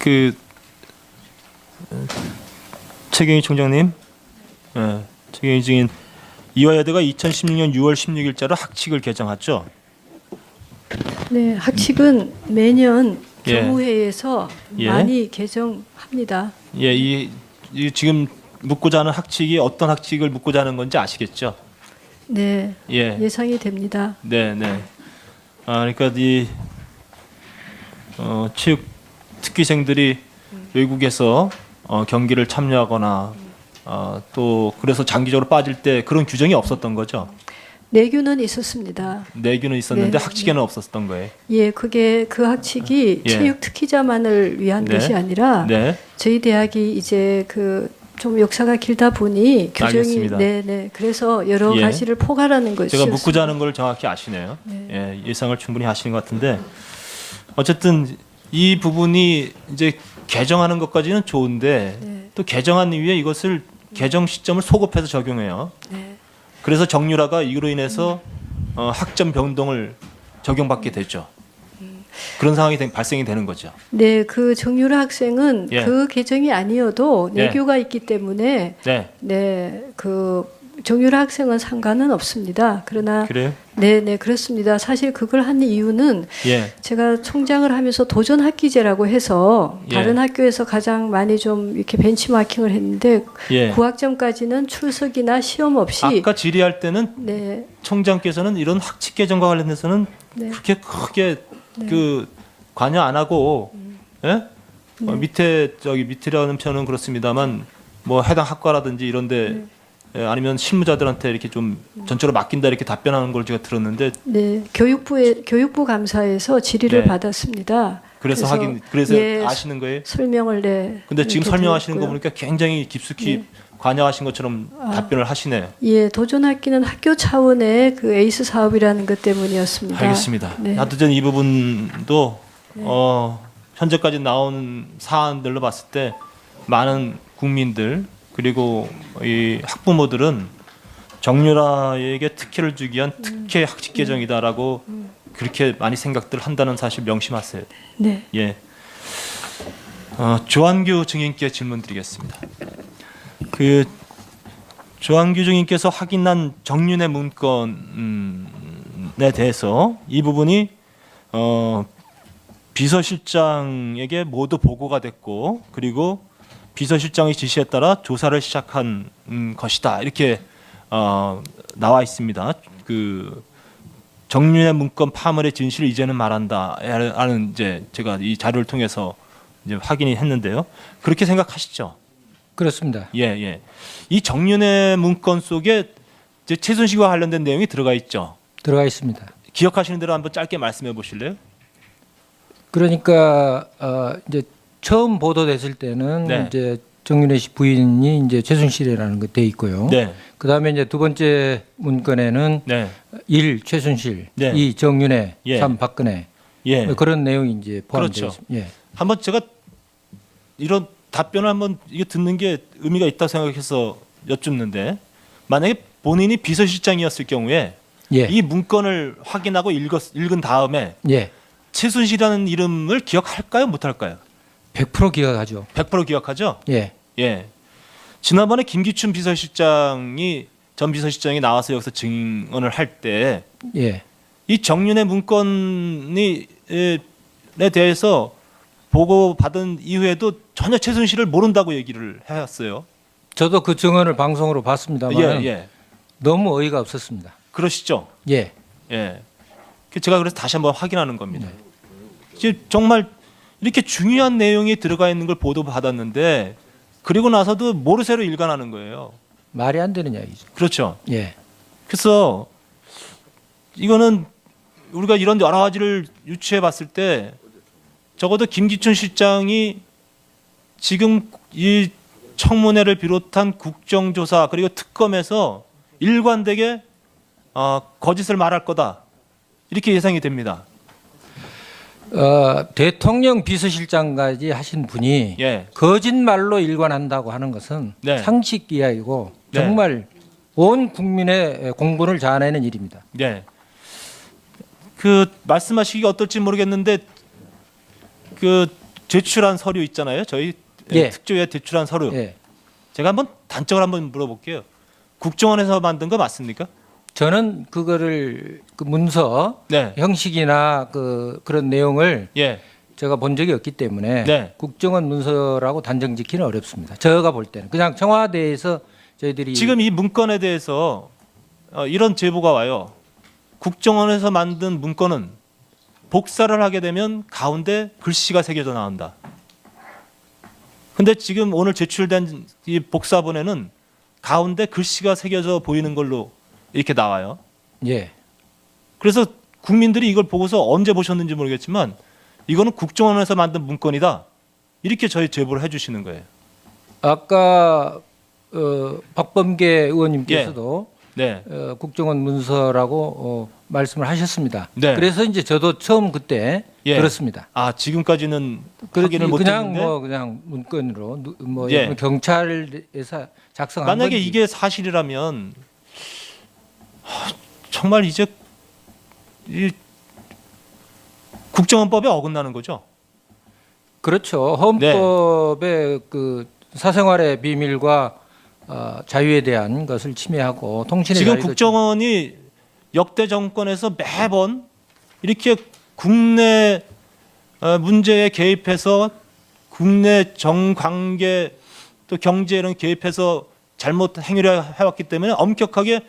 그 최경희 총장님, 최경희 증인, 이화여대가 2016년 6월 16일자로 학칙을 개정했죠. 네, 학칙은 매년 예. 교무회에서 예. 많이 개정합니다. 예, 이 지금 묻고자 하는 학칙이 어떤 학칙을 묻고자 하는 건지 아시겠죠? 네, 예, 예상이 됩니다. 네, 네. 그러니까 이 체육 특기생들이 외국에서 경기를 참여하거나 또 그래서 장기적으로 빠질 때 그런 규정이 없었던 거죠. 내규는 있었습니다. 내규는 있었는데 네, 학칙에는 없었던 거예요. 예, 그게 그 학칙이 예. 체육 특기자만을 위한 네. 것이 아니라 네, 저희 대학이 이제 그 좀 역사가 길다 보니 규정이 알겠습니다. 네. 그래서 여러 예. 가지를 포괄하는 것이었습니다. 제가 묻고자 하는 걸 정확히 아시네요. 네. 예, 예상을 충분히 하시는 것 같은데 어쨌든 이 부분이 이제 개정하는 것까지는 좋은데 네. 또 개정한 이후에 이것을 개정 시점을 소급해서 적용해요. 네. 그래서 정유라가 이로 인해서 학점 변동을 적용받게 되죠. 그런 상황이 발생이 되는 거죠. 네, 그 정유라 학생은 예. 그 개정이 아니어도 예. 내규가 있기 때문에 네, 네, 그 정유라 학생은 상관은 없습니다. 그러나 그래요? 네, 그렇습니다. 사실 그걸 한 이유는 예, 제가 총장을 하면서 도전 학기제라고 해서 예. 다른 학교에서 가장 많이 좀 이렇게 벤치마킹을 했는데 예. 9학점까지는 출석이나 시험 없이 아까 질의할 때는 네, 총장께서는 이런 학칙 개정과 관련해서는 네. 그렇게 크게 그 관여 안 하고 예? 밑에 밑이라는 표현은 그렇습니다만 뭐 해당 학과라든지 이런데 아니면 실무자들한테 이렇게 좀 전적으로 맡긴다 이렇게 답변하는 걸 제가 들었는데 네, 교육부 감사에서 질의를 네. 받았습니다. 그래서 예, 아시는 거예요? 설명을 근데 지금 이렇게 설명하시는 거 드렸고요. 보니까 굉장히 깊숙이 관여하신 것처럼 답변을 하시네요. 예, 도전학기는 학교 차원의 그 에이스 사업이라는 것 때문이었습니다. 알겠습니다. 네. 하여튼 이 부분도 현재까지 나온 사안들로 봤을 때 많은 국민들 그리고 이 학부모들은 정유라에게 특혜를 주기 위한 특혜 학칙 개정이다라고 그렇게 많이 생각들 한다는 사실 명심하세요. 네. 예. 조한규 증인께 질문드리겠습니다. 그 조한규 증인께서 확인한 정윤의 문건에 대해서 이 부분이 비서실장에게 모두 보고가 됐고 그리고 비서실장의 지시에 따라 조사를 시작한 것이다 이렇게 나와 있습니다. 그 정윤의 문건 파물의 진실을 이제는 말한다라는 이제 제가 이 자료를 통해서 이제 확인이 했는데요. 그렇게 생각하시죠? 그렇습니다. 예, 예. 이 정윤의 문건 속에 이제 최순실과 관련된 내용이 들어가 있죠. 들어가 있습니다. 기억하시는 대로 한번 짧게 말씀해 보실래요? 그러니까 이제 처음 보도됐을 때는 네. 이제 정윤회 씨 부인이 이제 최순실이라는 게 돼 있고요. 네, 그다음에 이제 두 번째 문건에는 네, 1 최순실, 네. 2 정윤회, 예. 3 박근혜 예. 그런 내용이 이제 포함되어 그렇죠. 있습니다. 예. 한번 제가 이런 답변을 한번 이게 듣는 게 의미가 있다고 생각해서 여쭙는데 만약에 본인이 비서실장이었을 경우에 예. 이 문건을 확인하고 읽은 다음에 예. 최순실이라는 이름을 기억할까요, 못할까요? 100% 기억하죠. 100% 기억하죠? 예. 예. 지난번에 김기춘 전 비서실장이 나와서 여기서 증언을 할 때 예. 이 정윤의 문건에 대해서 보고받은 이후에도 전혀 최순실을 모른다고 얘기를 해왔어요. 저도 그 증언을 방송으로 봤습니다만 예, 예. 너무 어이가 없었습니다. 그러시죠? 예. 예. 제가 그래서 다시 한번 확인하는 겁니다. 이제 정말 이렇게 중요한 내용이 들어가 있는 걸 보도받았는데 그리고 나서도 모르쇠로 일관하는 거예요. 말이 안 되는 이야기죠. 그렇죠. 예. 그래서 이거는 우리가 이런 여러 가지를 유추해 봤을 때 적어도 김기춘 실장이 지금 이 청문회를 비롯한 국정조사 그리고 특검에서 일관되게 거짓을 말할 거다 이렇게 예상이 됩니다. 대통령 비서실장까지 하신 분이 예. 거짓말로 일관한다고 하는 것은 네. 상식 이하이고 네. 정말 온 국민의 공분을 자아내는 일입니다. 네. 그 말씀하시기가 어떨지 모르겠는데 그 제출한 서류 있잖아요. 저희 예. 특조위에 제출한 서류. 예. 제가 한번 단적으로 한번 물어볼게요. 국정원에서 만든 거 맞습니까? 저는 그거를 그 문서 네. 형식이나 그런 내용을 예. 제가 본 적이 없기 때문에 네. 국정원 문서라고 단정 짓기는 어렵습니다. 제가 볼 때는 그냥 청와대에서 저희들이 지금 이 문건에 대해서 이런 제보가 와요. 국정원에서 만든 문건은 복사를 하게 되면 가운데 글씨가 새겨져 나온다. 근데 지금 오늘 제출된 이 복사본에는 가운데 글씨가 새겨져 보이는 걸로 이렇게 나와요. 예. 그래서 국민들이 이걸 보고서 언제 보셨는지 모르겠지만 이거는 국정원에서 만든 문건이다. 이렇게 저희 제보를 해주시는 거예요. 아까 박범계 의원님께서도 네. 국정원 문서라고 말씀을 하셨습니다. 네. 그래서 이제 저도 처음 그때 예. 들었습니다. 아 지금까지는 확인을 그냥 못했는데 그냥 문건으로 뭐 예. 경찰에서 작성한 만약에 건지. 이게 사실이라면 정말 이제 이 국정원법에 어긋나는 거죠. 그렇죠. 헌법의 그 사생활의 비밀과 자유에 대한 것을 침해하고 통신의 지금 자유도 국정원이 역대 정권에서 매번 이렇게 국내 문제에 개입해서 국내 정관계 또 경제 이런 개입해서 잘못 행위를 해왔기 때문에 엄격하게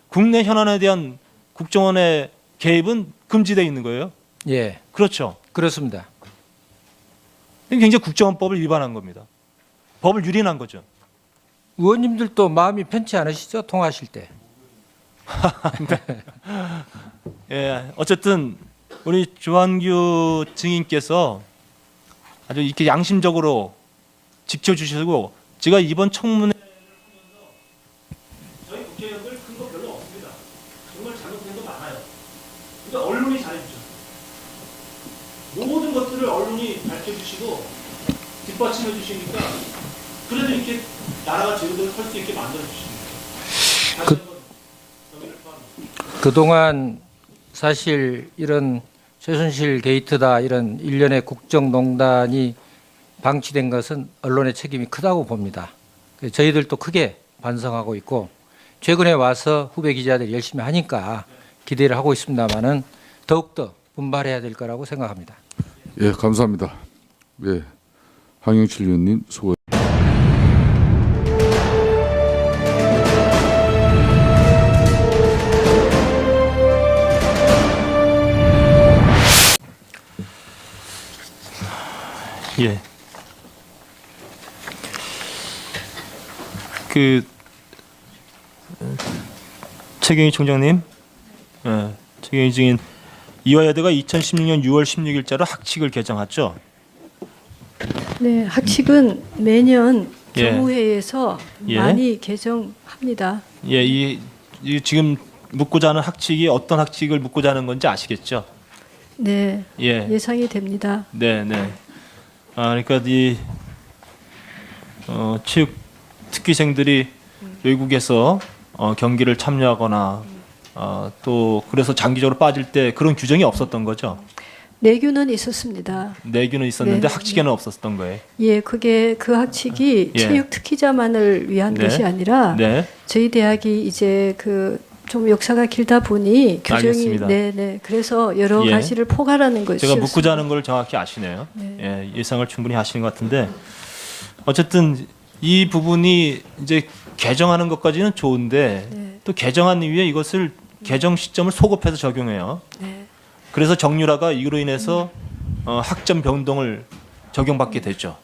국내 현안에 대한 국정원의 개입은 금지되어 있는 거예요. 예, 그렇죠. 그렇습니다. 굉장히 국정원법을 위반한 겁니다. 법을 유린한 거죠. 의원님들도 마음이 편치 않으시죠? 통화하실 때. 예, 어쨌든 우리 조한규 증인께서 아주 이렇게 양심적으로 지켜주시고 제가 이번 청문회 저희 국회의원들 큰 거 별로 없습니다. 정말 잘못된 거 많아요. 그러니까 언론이 잘해주셨어요. 모든 것들을 언론이 밝혀주시고 뒷받침해 주시니까 그래도 이렇게 나라가 제대로 설 수 있게 만들어 주십니다. 그동안 사실 이런 최순실 게이트다 이런 일련의 국정농단이 방치된 것은 언론의 책임이 크다고 봅니다. 저희들도 크게 반성하고 있고 최근에 와서 후배 기자들이 열심히 하니까 기대를 하고 있습니다만은 더욱더 분발해야 될 거라고 생각합니다. 예, 감사합니다. 예, 황영칠 의원님 수고. 예. 그 최경희 총장님, 최경희 증인 이화여대가 2016년 6월 16일자로 학칙을 개정했죠. 네, 학칙은 매년 예. 교무회에서 예. 많이 개정합니다. 예, 이 지금 묻고자 하는 학칙이 어떤 학칙을 묻고자 하는 건지 아시겠죠? 네, 예, 예상이 됩니다. 네, 네. 그러니까 이 체육 특기생들이 외국에서 경기를 참여하거나 또 그래서 장기적으로 빠질 때 그런 규정이 없었던 거죠. 내규는 있었습니다. 내규는 있었는데 네, 학칙에는 없었던 거예요. 예, 그게 그 학칙이 예. 체육 특기자만을 위한 네. 것이 아니라 네, 저희 대학이 이제 그 좀 역사가 길다 보니 규정이 알겠습니다. 네. 그래서 여러 예. 가지를 포괄하는 것이었습니다. 제가 묻고자 하는 걸 정확히 아시네요. 네. 예, 예상을 충분히 하시는 것 같은데 어쨌든 이 부분이 이제 개정하는 것까지는 좋은데 네. 또 개정한 이후에 이것을 개정 시점을 소급해서 적용해요. 네. 그래서 정유라가 이로 인해서 학점 변동을 적용받게 되죠.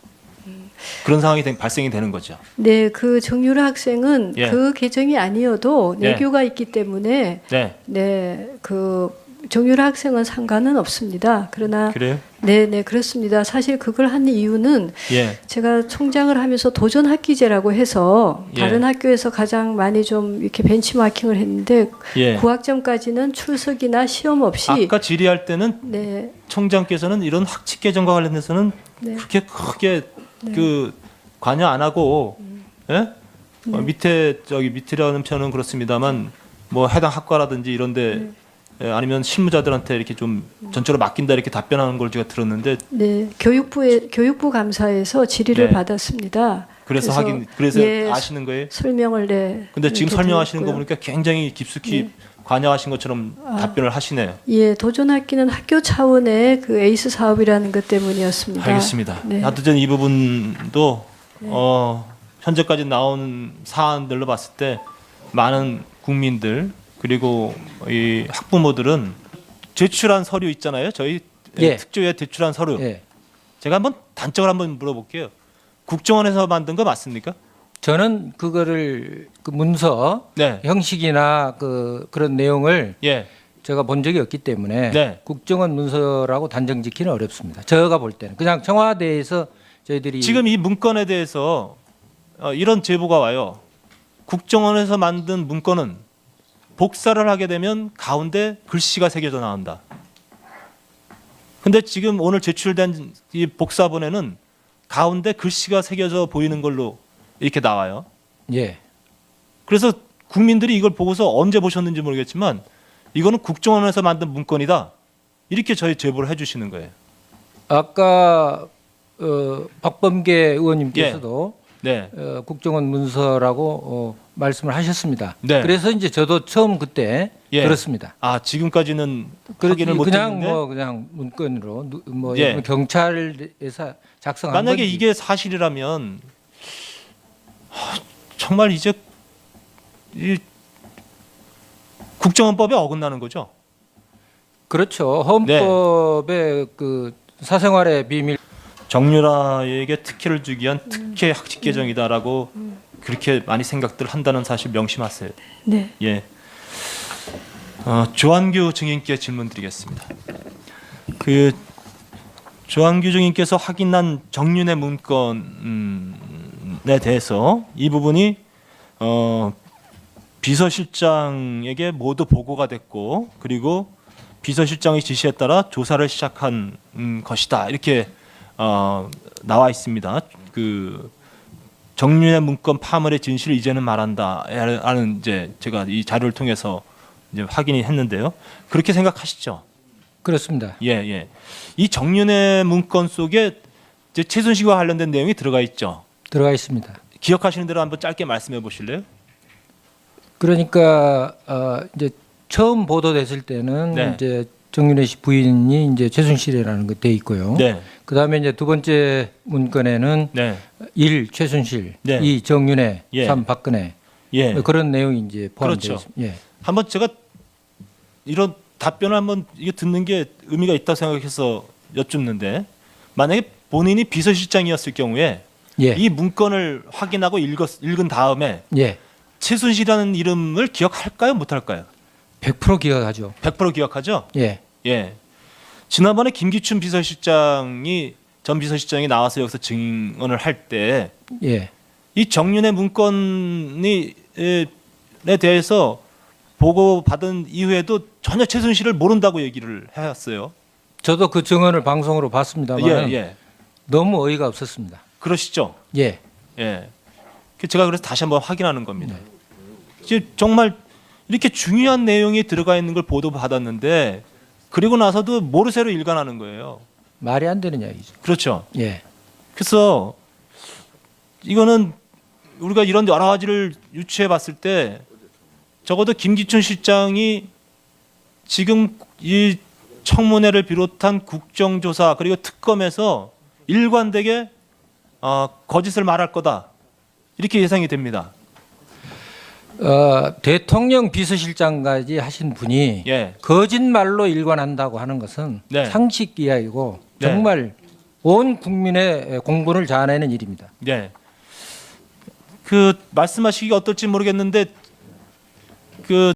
그런 상황이 발생이 되는 거죠. 네, 그 정유라 학생은 예. 그 계정이 아니어도 예. 내교가 있기 때문에 네, 네, 그 정유라 학생은 상관은 없습니다. 그러나 그래요? 네, 그렇습니다. 사실 그걸 한 이유는 예, 제가 총장을 하면서 도전 학기제라고 해서 예. 다른 학교에서 가장 많이 좀 이렇게 벤치마킹을 했는데 예. 9학점까지는 출석이나 시험 없이 아까 질의할 때는 네, 총장께서는 이런 학칙 개정과 관련해서는 네. 그렇게 크게 네. 그 관여 안 하고 예? 네. 밑에 저기 밑이라는 표현은 그렇습니다만 뭐 해당 학과라든지 이런데 아니면 실무자들한테 이렇게 좀 전적으로 맡긴다 이렇게 답변하는 걸 제가 들었는데 네, 교육부 감사에서 질의를 네. 받았습니다. 그래서 예, 아시는 거예요? 설명을 근데 지금 이렇게 설명하시는 거 드렸고요. 보니까 굉장히 깊숙이 관여하신 것처럼 답변을 하시네요. 예, 도전학기는 학교 차원의 그 에이스 사업이라는 것 때문이었습니다. 알겠습니다. 네. 하여튼 이 부분도 현재까지 나온 사안들로 봤을 때 많은 국민들 그리고 이 학부모들은 제출한 서류 있잖아요. 저희 예. 특조위에 제출한 서류. 예. 제가 한번 단적으로 한번 물어볼게요. 국정원에서 만든 거 맞습니까? 저는 그거를 그 문서 네. 형식이나 그런 내용을 예. 제가 본 적이 없기 때문에 네. 국정원 문서라고 단정 짓기는 어렵습니다. 제가 볼 때는 그냥 청와대에서 저희들이 지금 이 문건에 대해서 이런 제보가 와요. 국정원에서 만든 문건은 복사를 하게 되면 가운데 글씨가 새겨져 나온다. 근데 지금 오늘 제출된 이 복사본에는 가운데 글씨가 새겨져 보이는 걸로 이렇게 나와요. 예. 그래서 국민들이 이걸 보고서 언제 보셨는지 모르겠지만 이거는 국정원에서 만든 문건이다. 이렇게 저희 제보를 해주시는 거예요. 아까 박범계 의원님께서도 네. 국정원 문서라고 말씀을 하셨습니다. 네. 그래서 이제 저도 처음 그때 예. 들었습니다. 아 지금까지는 그렇지, 확인을 그냥 못했는데 그냥 문건으로 뭐 예. 예를 들면 경찰에서 작성한 만약에 건지. 이게 사실이라면 정말 이제 이 국정원법에 어긋나는 거죠. 그렇죠. 헌법의 그 사생활의 비밀 정유라에게 특혜를 주기 위한 특혜 학칙 개정이다라고 그렇게 많이 생각들 한다는 사실 명심하세요. 네. 예. 조한규 증인께 질문드리겠습니다. 그 조한규 증인께서 확인한 정윤의 문건에 대해서 이 부분이 비서실장에게 모두 보고가 됐고 그리고 비서실장의 지시에 따라 조사를 시작한 것이다 이렇게 나와 있습니다. 그 정윤의 문건 파멸의 진실을 이제는 말한다라는 이제 제가 이 자료를 통해서 이제 확인이 했는데요. 그렇게 생각하시죠? 그렇습니다. 예, 예. 이 정윤의 문건 속에 이제 최순실과 관련된 내용이 들어가 있죠. 들어가 있습니다. 기억하시는 대로 한번 짧게 말씀해 보실래요? 그러니까 이제 처음 보도됐을 때는 네. 이제 정윤회 씨 부인이 이제 최순실이라는 거 돼 있고요. 네, 그다음에 이제 두 번째 문건에는 네, 1 최순실, 네. 2 정윤회, 예. 3 박근혜 예. 그런 내용이 이제 포함되어 그렇죠. 있습니다. 예. 한번 제가 이런 답변을 한번 이게 듣는 게 의미가 있다고 생각해서 여쭙는데 만약에 본인이 비서실장이었을 경우에 예. 이 문건을 확인하고 읽은 다음에 예. 최순실이라는 이름을 기억할까요? 못할까요? 100% 기억하죠. 100% 기억하죠? 예. 예. 지난번에 김기춘 전 비서실장이 나와서 여기서 증언을 할 때 예. 이 정윤의 문건에 대해서 보고받은 이후에도 전혀 최순실을 모른다고 얘기를 해왔어요. 저도 그 증언을 방송으로 봤습니다만 예, 예. 너무 어이가 없었습니다. 그러시죠? 예. 예. 제가 그래서 다시 한번 확인하는 겁니다. 이제 정말 이렇게 중요한 내용이 들어가 있는 걸 보도받았는데 그리고 나서도 모르쇠로 일관하는 거예요. 말이 안 되는 이야기죠. 그렇죠. 예. 그래서 이거는 우리가 이런 여러 가지를 유추해 봤을 때 적어도 김기춘 실장이 지금 이 청문회를 비롯한 국정조사 그리고 특검에서 일관되게 거짓을 말할 거다 이렇게 예상이 됩니다. 대통령 비서실장까지 하신 분이 예. 거짓말로 일관한다고 하는 것은 네. 상식 이하이고 네. 정말 온 국민의 공분을 자아내는 일입니다. 네. 그 말씀하시기가 어떨지 모르겠는데 그